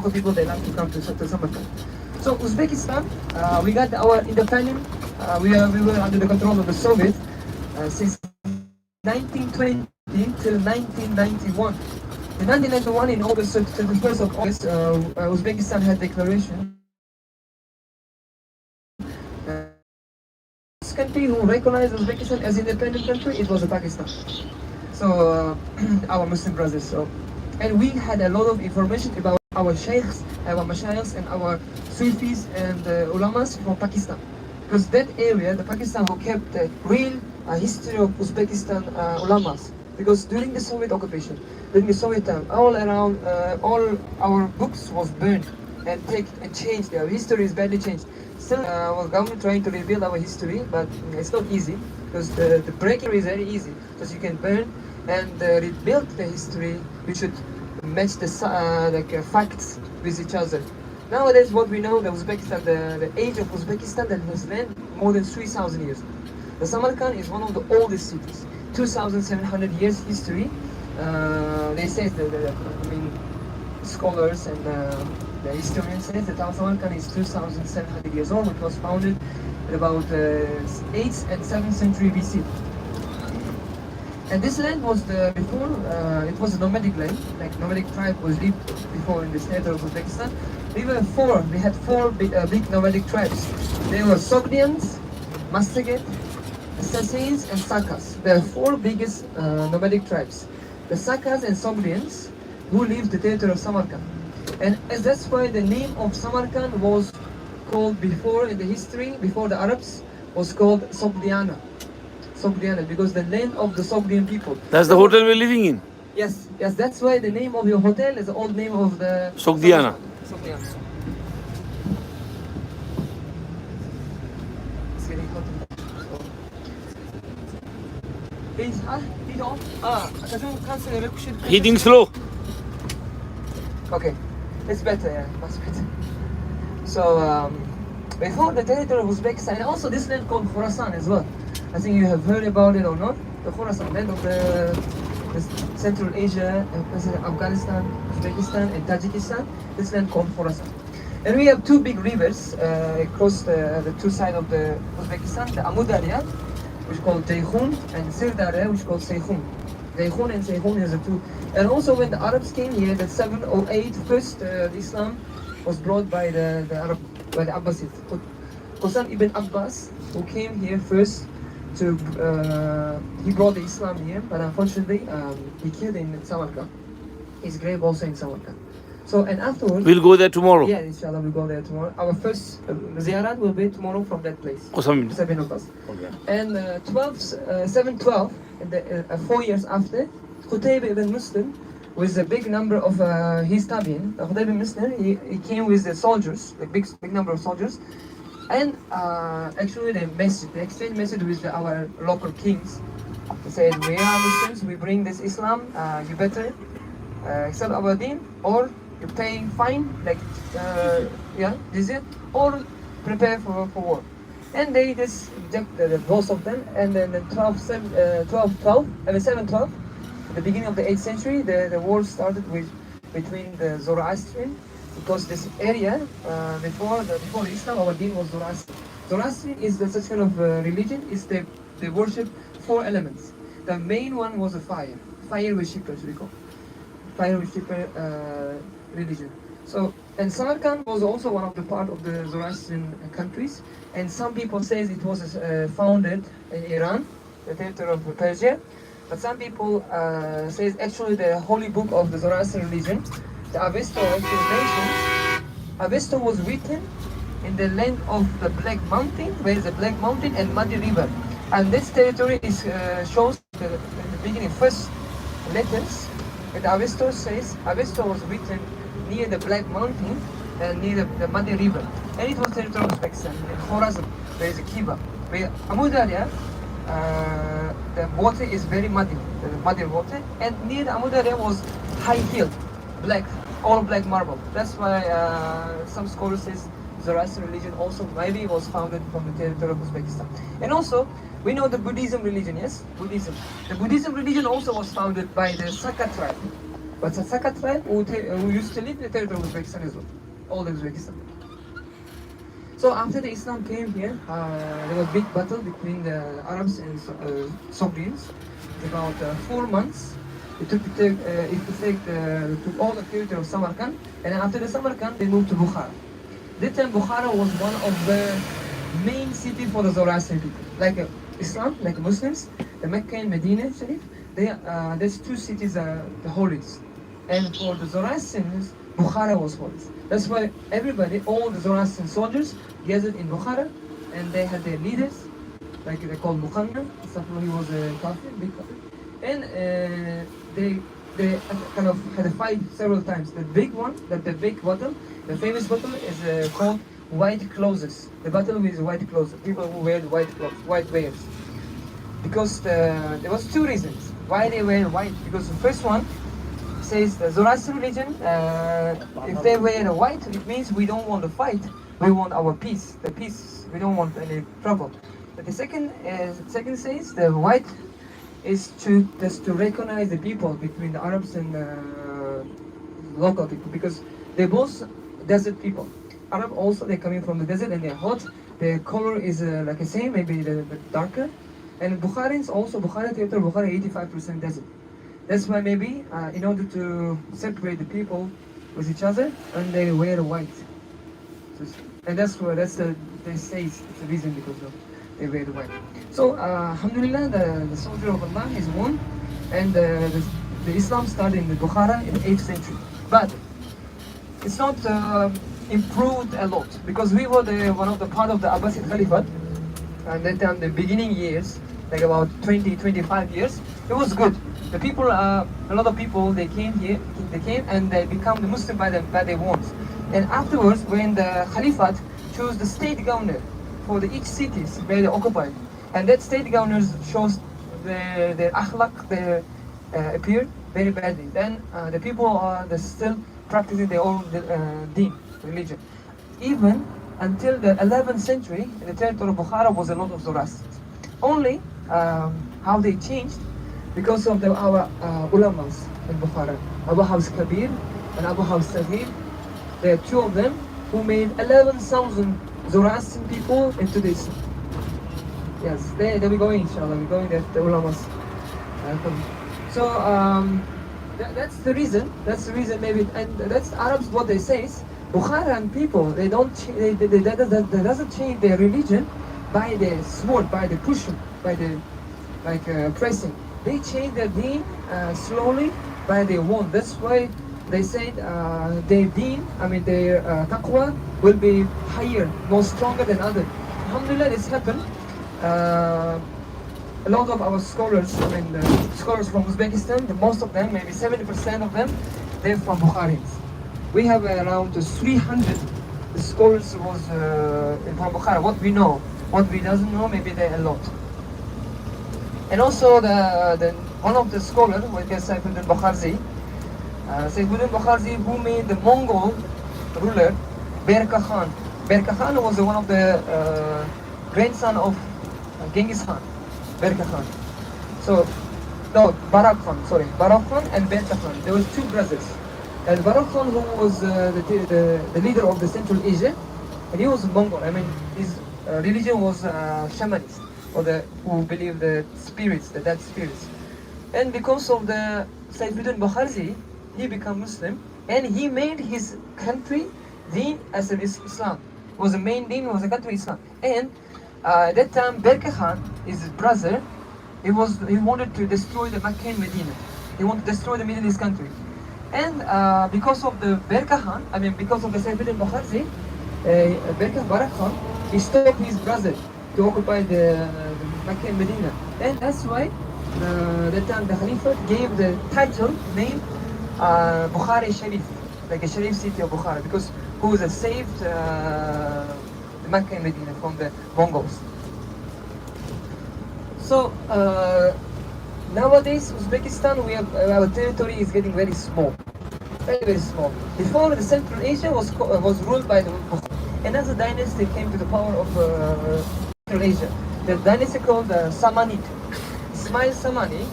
local people, they love to come to Samarkand. So Uzbekistan, we got our independence. We were under the control of the Soviet since 1920 till 1991. In 1991, in August, 31st of August, Uzbekistan had declaration. This country who recognized Uzbekistan as independent country, it was Pakistan. So our Muslim brothers. So, and we had a lot of information about our sheikhs, our mashayikhs, and our Sufis and ulamas from Pakistan. Because that area, the Pakistan who kept the real history of Uzbekistan ulamas. Because during the Soviet occupation, during the Soviet time, all around, all our books was burned and changed. Our history is badly changed. Still, our government trying to rebuild our history, but it's not easy because the breaking is very easy because you can burn and rebuild the history. We should match the facts with each other. Nowadays, what we know, the Uzbekistan, the age of Uzbekistan that has been more than 3,000 years. The Samarkand is one of the oldest cities. 2,700 years history. They say scholars and the historians say that Samarkand is 2,700 years old. It was founded at about 8th and 7th century BC. And this land was before it was a nomadic land. Like nomadic tribe was lived before in the state of Uzbekistan. We had four big nomadic tribes. They were Sogdians, Masaget, Sassanians and Sakas. There are four biggest nomadic tribes. The Sakas and Sogdians who lived the territory of Samarkand. And that's why the name of Samarkand was called before in the history, before the Arabs, was called Sogdiana. Sogdiana, because the land of the Sogdian people. That's the hotel we're living in. Yes, that's why the name of your hotel is the old name of the Sogdiana. Sogdiana. Heating slow. Okay, it's better, yeah, much better. So, before the territory of Uzbekistan, and also this land called Khorasan as well. I think you have heard about it or not. The Khorasan, land of the Central Asia, Afghanistan, Uzbekistan, and Tajikistan. This land called Khorasan. And we have two big rivers across the two sides of the Uzbekistan, the Amudarya, which is called Ceyhun, and Sirdarya, which is called Ceyhun. Ceyhun and Ceyhun is the two. And also when the Arabs came here, the 708 first Islam was brought by the Abbasids. Qasim ibn Abbas, who came here first, he brought the Islam here, but unfortunately he killed in Samarkand. His grave also in Samarkand. So, and afterwards, we'll go there tomorrow. Yeah, inshallah, we'll go there tomorrow. Our first ziyarat will be tomorrow from that place. Qasim ibn Abbas. Okay. And 712, 4 years after, Qutayba ibn Muslim, with a big number of his tabi'in, Qutayba ibn Muslim, he came with the soldiers, a big number of soldiers, and actually they exchanged message with our local kings. They said, we are Muslims, we bring this Islam, you better accept our deen, or you're paying fine, like jizya, or prepare for war. And they just rejected both of them. And then in 712, at the beginning of the 8th century, the war started between the Zoroastrian, because this area before Islam, our deen was Zoroastrian. Zoroastrian is such kind of religion. They worship 4 elements. The main one was a fire worshipper, we call fire worshipper religion. So, and Samarkand was also one of the part of the Zoroastrian countries. And some people say it was founded in Iran, the territory of Persia. But some people say actually the holy book of the Zoroastrian religion, the Avesta actually mentions, Avesta was written in the land of the Black Mountain, where is the Black Mountain and Muddy River. And this territory is shows the beginning first letters. And Avesta says Avesta was written near the Black Mountain and near the Muddy River. And it was territory of Uzbekistan. In Khorasan, there is a Kiva. Where Amudarya, the water is very muddy, the muddy water. And near the Amudarya was high hill, all black marble. That's why some scholars say Zoroastrian religion also maybe was founded from the territory of Uzbekistan. And also, we know the Buddhism religion, yes? Buddhism. The Buddhism religion also was founded by the Saka tribe. But Satsaka tribe who used to live in the territory of Uzbekistan as well, all Uzbekistan. So after the Islam came here, there was big battle between the Arabs and Sogdians. About 4 months. It took all the territory of Samarkand, and after the Samarkand, they moved to Bukhara. That time, Bukhara was one of the main city for the Zoroastrian people. Like Islam, like Muslims, the Mecca and Medina Sharif, there's two cities are the holiest. And for the Zoroastrians, Bukhara was holiest. That's why everybody, all the Zoroastrian soldiers, gathered in Bukhara, and they had their leaders, like they called Muqanna. He was a kafir, big kafir. And they kind of had a fight several times. The big one, the big battle, the famous battle is called White Clothes. The battle with white clothes, people who wear white clothes, white veils. Because there was two reasons why they wear white. Because the first one says the Zoroastrian religion, if they wear white, it means we don't want to fight. We want our peace. The peace. We don't want any trouble. But the second says the white is just to recognize the people between the Arabs and local people, because they're both desert people. Arab also, they're coming from the desert and they're hot. Their color is like the same, maybe the darker. And Bukharins also, Bukhara territory, Bukhara 85% desert. That's why maybe in order to separate the people with each other, and they wear white. And they say it's the reason because of they wear the white. So Alhamdulillah, the soldier of Allah is won, and the Islam started in the Bukhara in the 8th century. But it's not improved a lot, because we were one of the part of the Abbasid Caliphate, and that time the beginning years, like about 20-25 years, it was good. The people, a lot of people, they came and they become the Muslim by their wants. And afterwards, when the Caliphate chose the state governor for each cities where they occupied, and that state governors shows their akhlaq, appear very badly. Then the people are still practicing their own deen, religion. Even until the 11th century, in the territory of Bukhara was a lot of Zoroastrians. Only how they changed, because of our ulamas in Bukhara, Abu Hafs Kabir and Abu Hafs Saghir. There are two of them who made 11,000 Zoroastrian people into this. Yes, they'll be going, inshallah. We're going there, the ulamas. So that's the reason. That's the reason, maybe, and that's Arabs. What they say is Bukharan people. They doesn't change their religion by the sword, by the pushing, by the pressing. They change their deen slowly by their wand. That's why they said their deen, their taqwa will be higher, more stronger than others. Alhamdulillah, this happened. A lot of our scholars, scholars from Uzbekistan, most of them, maybe 70% of them, they're from Bukharins. We have around 300 scholars was from Bukhara. What we know, what we doesn't know, maybe they're a lot. And also one of the scholars, like Saifuddin Bakharzi, Saifuddin Bakharzi, who made the Mongol ruler Berka Khan. Berka Khan was one of the grandson of Genghis Khan, Berka Khan. So, no, Barak Khan, sorry, Barak Khan and Berka Khan. There were two brothers. And Barak Khan, who was the leader of the Central Asia, and he was Mongol. His religion was shamanist, or who believe the spirits, the dead spirits. And because of the Saifuddin Bakharzi, he became Muslim, and he made his country deen as Islam. It was the main deen, was the country Islam. And at that time, Berka Khan, his brother, he wanted to destroy the Mecca and Medina. He wanted to destroy the Middle East country. And because of the Berka Khan, because of the Saifuddin Bakharzi, Barak Khan, he stopped his brother to occupy the Mecca and Medina. And that's why that time the Khalifa gave the title, name, Bukhara Sharif, like a Sharif city of Bukhara, because who was saved the Mecca and Medina from the Mongols. So nowadays Uzbekistan, our territory is getting very small, very very small. Before, the Central Asia was ruled by the Bukhara. Another dynasty came to the power of Central Asia. The dynasty called the Samanid. Ismail Samani,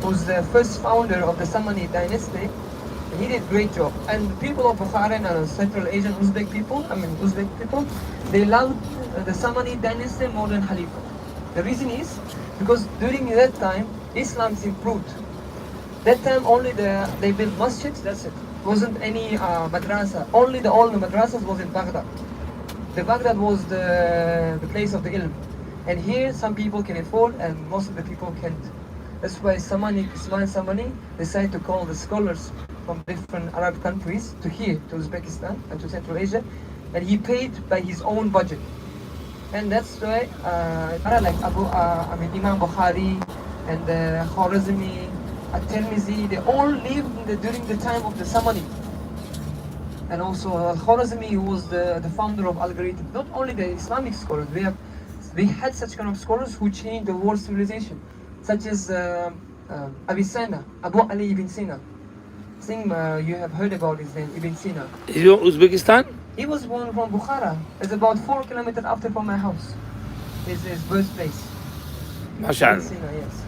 who's the first founder of the Samanid dynasty, He did great job. And the people of Bukhara and Central Asian Uzbek people, they loved the Samani dynasty more than Khalifa. The reason is because during that time, Islam is improved. That time only they built masjids, that's it. Wasn't any madrasa. Only the old madrasas was in Baghdad. The Baghdad was the place of the ilm. And here some people can afford and most of the people can't. That's why Ismail Samani decided to call the scholars from different Arab countries to here, to Uzbekistan and to Central Asia. And he paid by his own budget. And that's why like Imam Bukhari and Khwarizmi, At-Tirmizi, they all lived during the time of the Samani. And also Khwarizmi, who was the founder of algorithm. Not only the Islamic scholars, we had such kind of scholars who changed the world civilization, such as Avicenna, Abu Ali ibn Sina. I think you have heard about his name, Ibn Sina. Is he from Uzbekistan? He was born from Bukhara. It's about 4 kilometers after from my house. His birthplace. MashaAllah. Ibn Sina, yes.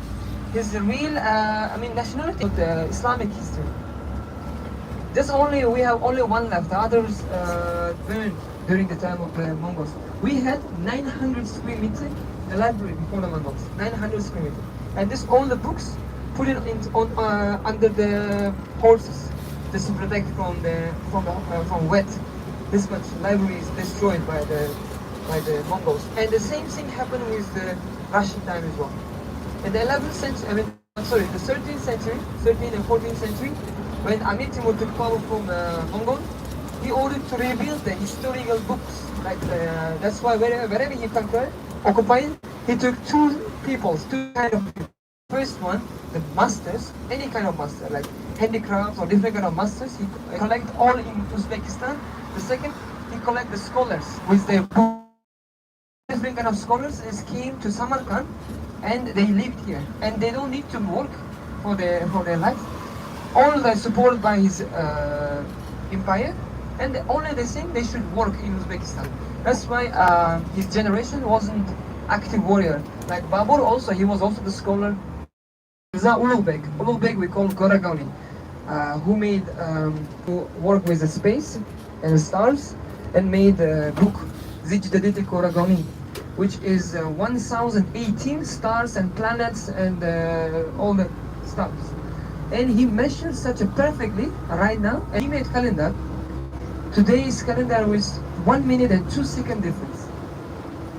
His real, nationality of the Islamic history. We have only one left. The others burned during the time of the Mongols. We had 900 square meters in the library before the Mongols. 900 square meters. And all the books put it under the horses just to protect from wet. This much library is destroyed by the Mongols. And the same thing happened with the Russian time as well. In the 11th century, the 13th century, 13th and 14th century, when Amir Timur took power from Mongol, he ordered to rebuild the historical books. That's why wherever he conquered, occupied, he took two kind of people. First one, the masters, any kind of master, like handicrafts or different kind of masters, he collect all in Uzbekistan. The second, he collect the scholars with their books. Different kind of scholars came to Samarkand and they lived here. And they don't need to work for their life. All are supported by his empire, and only they think they should work in Uzbekistan. That's why his generation wasn't active warrior. Like Babur also, he was also the scholar. Mirza Ulugh we call Goragani, who worked with the space and the stars and made a book, Zijdadit Goragani, which is 1018 stars and planets and all the stars. And he measured such a perfectly right now, and he made calendar. Today's calendar with 1 minute and 2 second difference.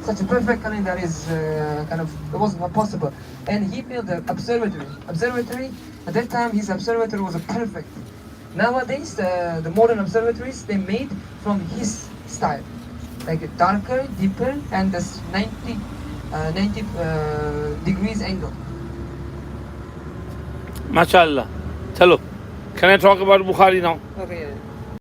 Such a perfect calendar is it wasn't possible. And he built an observatory. At that time, his observatory was perfect. Nowadays, the modern observatories, they made from his style, like a darker, deeper, and this 90 degrees angle. MashaAllah. Chalo. Can I talk about Bukhari now? Okay.